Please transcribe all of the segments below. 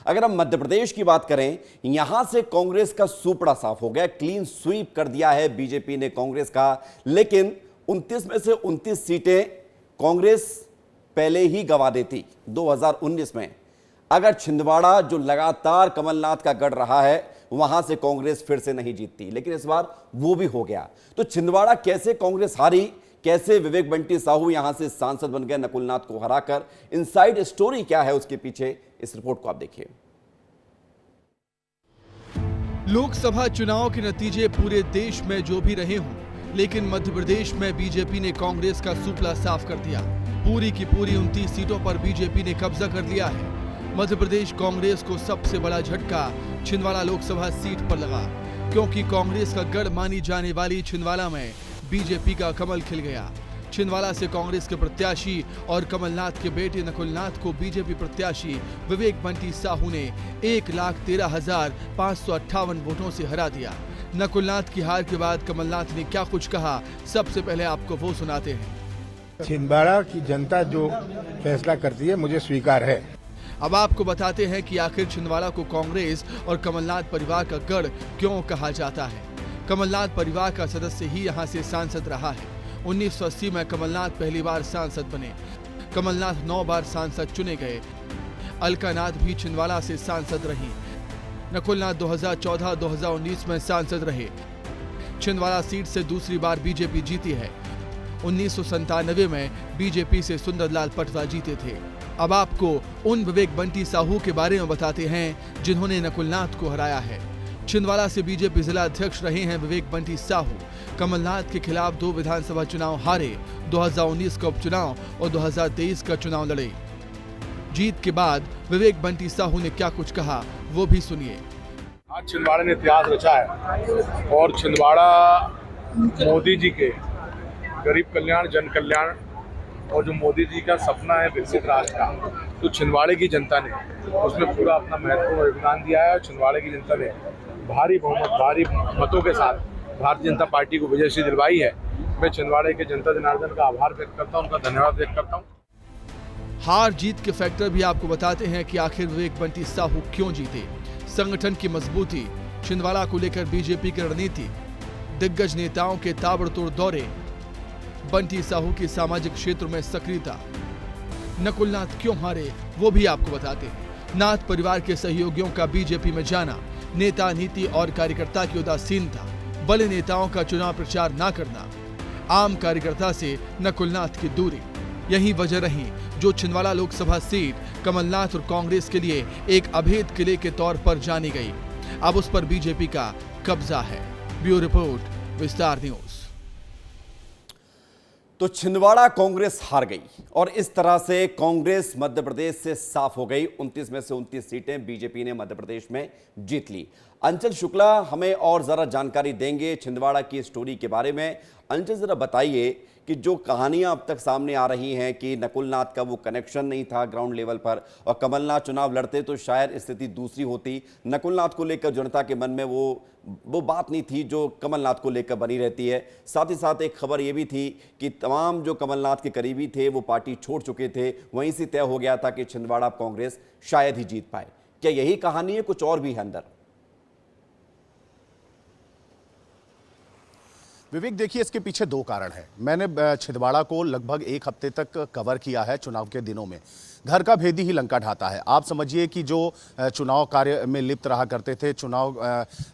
अगर हम मध्य प्रदेश की बात करें, यहां से कांग्रेस का सूपड़ा साफ हो गया, क्लीन स्वीप कर दिया है बीजेपी ने कांग्रेस का। लेकिन 29 में से 29 सीटें कांग्रेस पहले ही गंवा देती 2019 में। अगर छिंदवाड़ा जो लगातार कमलनाथ का गढ़ रहा है, वहां से कांग्रेस फिर से नहीं जीतती, लेकिन इस बार वो भी हो गया। तो छिंदवाड़ा कैसे कांग्रेस हारी, कैसे विवेक बंटी साहू यहां से सांसद बन गए नकुलनाथ को हराकर, इनसाइड स्टोरी क्या है उसके पीछे, इस रिपोर्ट को आप देखिए। लोकसभा चुनाव के नतीजे पूरे देश में जो भी रहे हों, लेकिन मध्य प्रदेश में बीजेपी ने कांग्रेस का सूपड़ा साफ कर दिया। पूरी की पूरी 29 सीटों पर बीजेपी ने कब्जा कर लिया है। मध्य प्रदेश कांग्रेस को सबसे बड़ा झटका छिंदवाड़ा लोकसभा सीट पर लगा, क्योंकि कांग्रेस का गढ़ मानी जाने वाली छिंदवाड़ा में बीजेपी का कमल खिल गया। छिंदवाड़ा से कांग्रेस के प्रत्याशी और कमलनाथ के बेटे नकुलनाथ को बीजेपी प्रत्याशी विवेक बंटी साहू ने 1,13,558 वोटों से हरा दिया। नकुलनाथ की हार के बाद कमलनाथ ने क्या कुछ कहा, सबसे पहले आपको वो सुनाते हैं। छिंदवाड़ा की जनता जो फैसला करती है मुझे स्वीकार है। अब आपको बताते हैं कि आखिर छिंदवाड़ा को कांग्रेस और कमलनाथ परिवार का गढ़ क्यों कहा जाता है। कमलनाथ परिवार का सदस्य ही यहां से सांसद रहा है। 1980 में कमलनाथ पहली बार सांसद बने। कमलनाथ 9 बार सांसद चुने गए। अलकानाथ भी छिंदवाड़ा से सांसद रही। नकुलनाथ 2014-2019 में सांसद रहे। छिंदवाड़ा सीट से दूसरी बार बीजेपी जीती है। 1997 में बीजेपी से सुंदरलाल पटवा जीते थे। अब आपको उन विवेक बंटी साहू के बारे में बताते हैं जिन्होंने नकुलनाथ को हराया है। छिंदवाड़ा से बीजेपी जिला अध्यक्ष रहे हैं विवेक बंटी साहू। कमलनाथ के खिलाफ 2 विधानसभा चुनाव हारे, 2019 का उपचुनाव और 2023 का चुनाव लड़े। जीत के बाद विवेक बंटी साहू ने क्या कुछ कहा, वो भी सुनिए। आज छिंदवाड़ा ने इतिहास रचा है और छिंदवाड़ा मोदी जी के गरीब कल्याण, जन कल्याण और जो मोदी जी का सपना है विकसित राष्ट्र का, तो छिंदवाड़े की जनता ने उसमें पूरा अपना महत्वपूर्ण योगदान दिया है। और छिंदवाड़े की जनता ने भारी बहुमत, भारी मतों के साथ भारतीय जनता पार्टी को विजयश्री दिलवाई है। मैं छिंदवाड़े के जनता जनार्दन का आभार व्यक्त करता हूँ, उनका धन्यवाद व्यक्त करता हूँ। हार जीत के फैक्टर भी आपको बताते हैं कि आखिर विवेक बंटी साहू क्यों जीते। संगठन की मजबूती, छिंदवाड़ा को लेकर बीजेपी की रणनीति, दिग्गज नेताओं के ताबड़तोड़ दौरे, बंटी साहू की सामाजिक क्षेत्र में सक्रियता। नकुलनाथ क्यों हारे, वो भी आपको बताते हैं। नाथ परिवार के सहयोगियों का बीजेपी में जाना, नेता, नीति और कार्यकर्ता की उदासीनता, बड़े नेताओं का चुनाव प्रचार न करना, आम कार्यकर्ता से नकुलनाथ की दूरी, यही वजह रही जो छिंदवाड़ा लोकसभा सीट कमलनाथ और कांग्रेस के लिए एक अभेद किले के तौर पर जानी गई। अब उस पर बीजेपी का कब्जा है। ब्यूरो रिपोर्ट, विस्तार न्यूज। तो छिंदवाड़ा कांग्रेस हार गई और इस तरह से कांग्रेस मध्य प्रदेश से साफ हो गई। 29 में से 29 सीटें बीजेपी ने मध्य प्रदेश में जीत ली। अंचल शुक्ला हमें और जरा जानकारी देंगे छिंदवाड़ा की स्टोरी के बारे में। अंचल, जरा बताइए कि जो कहानियां अब तक सामने आ रही हैं कि नकुलनाथ का वो कनेक्शन नहीं था ग्राउंड लेवल पर और कमलनाथ चुनाव लड़ते तो शायद स्थिति दूसरी होती। नकुलनाथ को लेकर जनता के मन में वो बात नहीं थी जो कमलनाथ को लेकर बनी रहती है। साथ ही साथ एक खबर ये भी थी कि तमाम जो कमलनाथ के करीबी थे वो पार्टी छोड़ चुके थे। वहीं से तय हो गया था कि छिंदवाड़ा कांग्रेस शायद ही जीत पाए। क्या यही कहानी है, कुछ और भी है अंदर? विवेक, देखिए इसके पीछे 2 कारण हैं। मैंने छिंदवाड़ा को लगभग 1 हफ्ते तक कवर किया है। चुनाव के दिनों में घर का भेदी ही लंका ढाता है। आप समझिए कि जो चुनाव कार्य में लिप्त रहा करते थे, चुनाव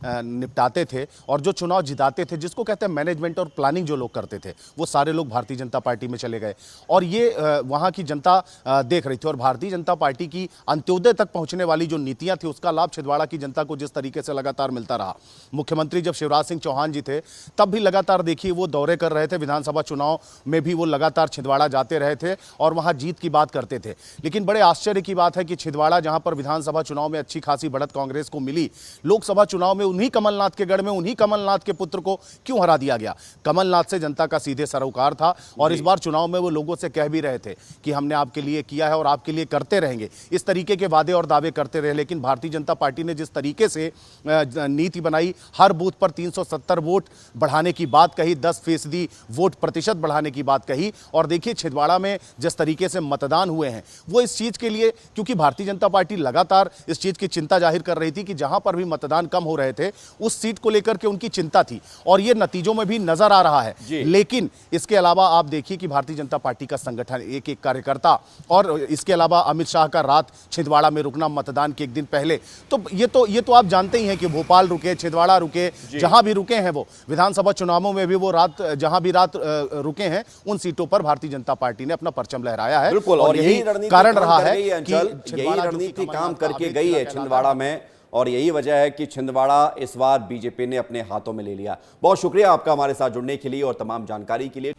निपटाते थे और जो चुनाव जिताते थे, जिसको कहते हैं मैनेजमेंट और प्लानिंग जो लोग करते थे, वो सारे लोग भारतीय जनता पार्टी में चले गए और ये वहाँ की जनता देख रही थी। और भारतीय जनता पार्टी की अंत्योदय तक पहुँचने वाली जो नीतियाँ थी, उसका लाभ छिंदवाड़ा की जनता को जिस तरीके से लगातार मिलता रहा। मुख्यमंत्री जब शिवराज सिंह चौहान जी थे, तब भी लगातार देखिए वो दौरे कर रहे थे। विधानसभा चुनाव में भी वो लगातार छिंदवाड़ा जाते रहे थे और वहाँ जीत की बात करते थे। लेकिन बड़े आश्चर्य की बात है कि छिंदवाड़ा, जहां पर विधानसभा चुनाव में अच्छी खासी बढ़त कांग्रेस को मिली, लोकसभा चुनाव में उन्हीं कमलनाथ के गढ़ में उन्हीं कमलनाथ के पुत्र को क्यों हरा दिया गया। कमलनाथ से जनता का सीधे सरोकार था और इस बार चुनाव में वो लोगों से कह भी रहे थे कि हमने आपके लिए किया है और आपके लिए करते रहेंगे। इस तरीके के वादे और दावे करते रहे। लेकिन भारतीय जनता पार्टी ने जिस तरीके से नीति बनाई, हर बूथ पर 370 वोट बढ़ाने की बात कही, 10% वोट प्रतिशत बढ़ाने की बात कही। और देखिए छिंदवाड़ा में जिस तरीके से मतदान हुए हैं वो इस चीज के लिए, क्योंकि भारतीय जनता पार्टी लगातार इस चीज की चिंता जाहिर कर रही थी कि जहां पर भी मतदान कम हो रहे थे उस सीट को लेकर के उनकी चिंता थी, और ये नतीजों में भी नजर आ रहा है। लेकिन इसके अलावा आप देखिए कि भारतीय जनता पार्टी का संगठन, एक एक कार्यकर्ता, और इसके अलावा अमित शाह का रात छिंदवाड़ा में रुकना मतदान के एक दिन पहले, तो ये तो आप जानते ही हैं कि भोपाल रुके, छिंदवाड़ा रुके, जहां भी रुके हैं वो विधानसभा चुनावों में भी वो रात, जहां भी रात रुके हैं उन सीटों पर भारतीय जनता पार्टी ने अपना परचम लहराया है। बिल्कुल, और यही कारण रहा है कि यही रणनीति काम करके गई है छिंदवाड़ा में, और यही वजह है कि छिंदवाड़ा इस बार बीजेपी ने अपने हाथों में ले लिया। बहुत शुक्रिया आपका हमारे साथ जुड़ने के लिए और तमाम जानकारी के लिए।